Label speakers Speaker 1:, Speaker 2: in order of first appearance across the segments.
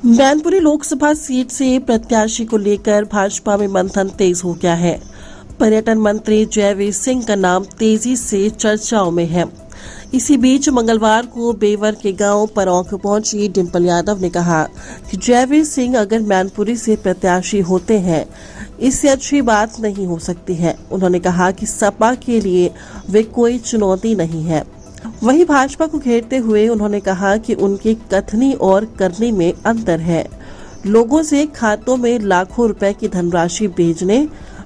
Speaker 1: Mainpuri Lok Sabha seat से प्रत्याशी को लेकर भाजपा में मंथन तेज हो गया है। पर्यटन मंत्री जयवीर सिंह का नाम तेजी से चर्चाओं में है। इसी बीच मंगलवार को बेवर के गांव परौंख पहुंची डिंपल यादव ने कहा कि जयवीर सिंह अगर मैनपुरी से प्रत्याशी होते हैं, इससे अच्छी बात नहीं हो सकती है। उन्होंने कहा कि सपा के लिए वे कोई चुनौती नहीं है। वहीं भाजपा को घेरते हुए उन्होंने कहा कि उनकी कथनी और करनी में अंतर है। लोगों से खातों में लाखों रुपए की धनराशि भेजने,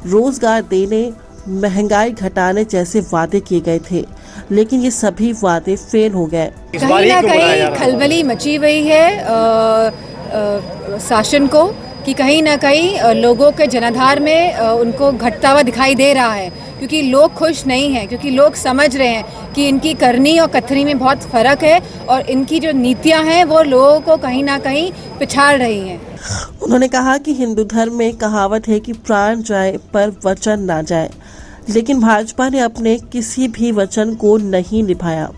Speaker 1: रोजगार देने, महंगाई घटाने जैसे वादे किए गए थे, लेकिन ये सभी वादे फेल हो गए।
Speaker 2: कहीं ना कहीं खलबली मची हुई है शासन को कि कहीं ना कहीं लोगों के जनाधार में उनको घटता हुआ दिखाई दे रहा है, क्योंकि लोग खुश नहीं हैं, क्योंकि लोग समझ रहे हैं कि इनकी करनी और कथनी में बहुत फर्क है और इनकी जो नीतियां हैं वो लोगों को कहीं ना कहीं पिछाड़ रही हैं।
Speaker 1: उन्होंने कहा कि हिंदू धर्म में कहावत है कि प्राण जाए पर वचन ना जाए, लेकिन भाजपा ने अपने किसी भी वचन को नहीं निभाया।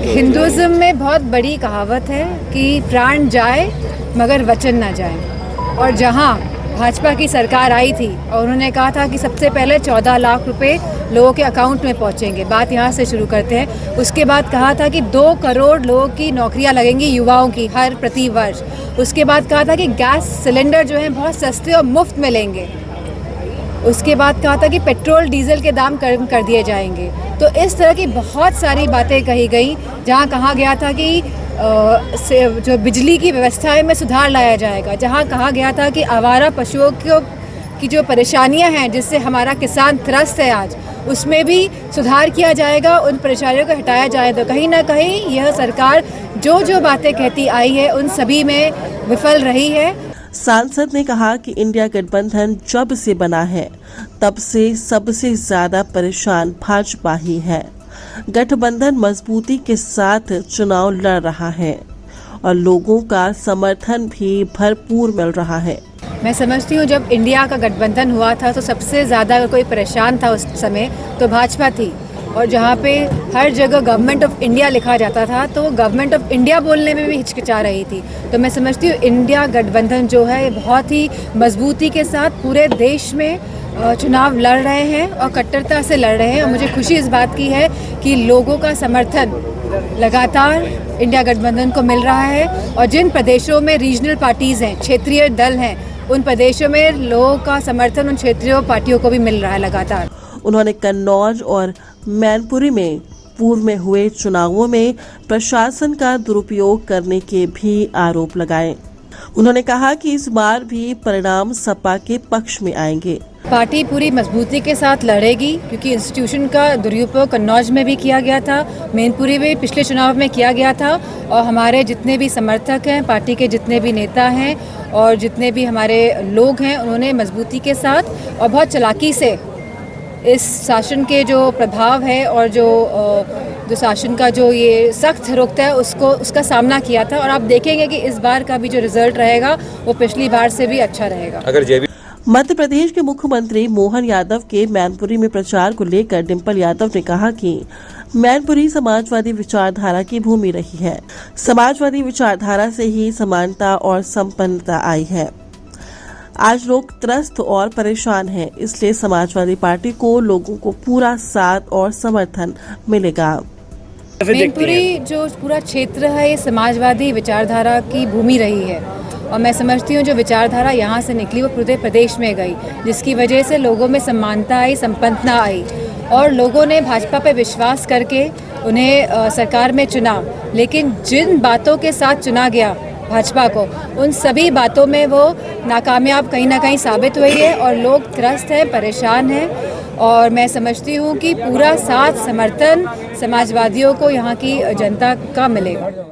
Speaker 2: हिंदुइज्म में बहुत बड़ी कहावत है कि प्राण जाए मगर वचन ना जाए, और जहां भाजपा की सरकार आई थी और उन्होंने कहा था कि सबसे पहले 14 लाख रुपए लोगों के अकाउंट में पहुंचेंगे, बात यहां से शुरू करते हैं। उसके बाद कहा था कि 2 करोड़ लोगों की नौकरियां लगेंगी, युवाओं की, हर प्रति वर्ष। उसके बाद कहा था कि गैस सिलेंडर जो है बहुत सस्ते और मुफ्त मिलेंगे। उसके बाद कहा था कि पेट्रोल डीजल के दाम कम कर दिए जाएंगे। तो इस तरह की बहुत सारी बातें कही गई, जहां कहा गया था कि जो बिजली की व्यवस्था में सुधार लाया जाएगा, जहां कहा गया था कि आवारा पशुओं की जो परेशानियां हैं जिससे हमारा किसान त्रस्त है आज, उसमें भी सुधार किया जाएगा, उन परेशानियों को हटाया जाएगा। तो कहीं ना कहीं यह सरकार जो बातें कहती आई है उन सभी में विफल रही है।
Speaker 1: सांसद ने कहा कि इंडिया गठबंधन जब से बना है तब से सबसे ज्यादा परेशान भाजपा ही है। गठबंधन मजबूती के साथ चुनाव लड़ रहा है और लोगों का समर्थन भी भरपूर मिल रहा है।
Speaker 2: मैं समझती हूँ जब इंडिया का गठबंधन हुआ था तो सबसे ज़्यादा अगर कोई परेशान था उस समय तो भाजपा थी, और जहाँ पे हर जगह गवर्नमेंट ऑफ इंडिया लिखा जाता था तो गवर्नमेंट ऑफ इंडिया बोलने में भी हिचकिचा रही थी। तो मैं समझती हूँ इंडिया गठबंधन जो है बहुत ही मजबूती के साथ पूरे देश में चुनाव लड़ रहे हैं और कट्टरता से लड़ रहे हैं। और मुझे खुशी इस बात की है कि लोगों का समर्थन लगातार इंडिया गठबंधन को मिल रहा है, और जिन प्रदेशों में रीजनल पार्टीज़ हैं, क्षेत्रीय दल हैं, उन प्रदेशों में लोगों का समर्थन उन क्षेत्रीय पार्टियों को भी मिल रहा है लगातार।
Speaker 1: उन्होंने कन्नौज और मैनपुरी में पूर्व में हुए चुनावों में प्रशासन का दुरुपयोग करने के भी आरोप लगाए। उन्होंने कहा कि इस बार भी परिणाम सपा के पक्ष में आएंगे।
Speaker 2: पार्टी पूरी मजबूती के साथ लड़ेगी, क्योंकि इंस्टीट्यूशन का दुरुपयोग कन्नौज में भी किया गया था, मैनपुरी में पिछले चुनाव में किया गया था, और हमारे जितने भी समर्थक हैं, पार्टी के जितने भी नेता हैं और जितने भी हमारे लोग हैं, उन्होंने मजबूती के साथ और बहुत चालाकी से इस शासन के जो प्रभाव है और जो शासन का जो ये सख्त रुख है उसका सामना किया था। और आप देखेंगे कि इस बार का भी जो रिजल्ट रहेगा वो पिछली बार से भी अच्छा रहेगा।
Speaker 1: मध्य प्रदेश के मुख्यमंत्री मोहन यादव के मैनपुरी में प्रचार को लेकर डिंपल यादव ने कहा कि मैनपुरी समाजवादी विचारधारा की भूमि रही है। समाजवादी विचारधारा से ही समानता और संपन्नता आई है। आज लोग त्रस्त और परेशान हैं, इसलिए समाजवादी पार्टी को लोगों को पूरा साथ और समर्थन मिलेगा।
Speaker 2: मैनपुरी जो पूरा क्षेत्र है ये समाजवादी विचारधारा की भूमि रही है, और मैं समझती हूँ जो विचारधारा यहाँ से निकली वो पूरे प्रदेश में गई, जिसकी वजह से लोगों में समानता आई, संपन्नता आई, और लोगों ने भाजपा पर विश्वास करके उन्हें सरकार में चुना। लेकिन जिन बातों के साथ चुना गया भाजपा को, उन सभी बातों में वो नाकामयाब कहीं ना कहीं साबित हुई है, और लोग त्रस्त हैं, परेशान हैं। और मैं समझती हूँ कि पूरा साथ समर्थन समाजवादियों को यहाँ की जनता का मिलेगा।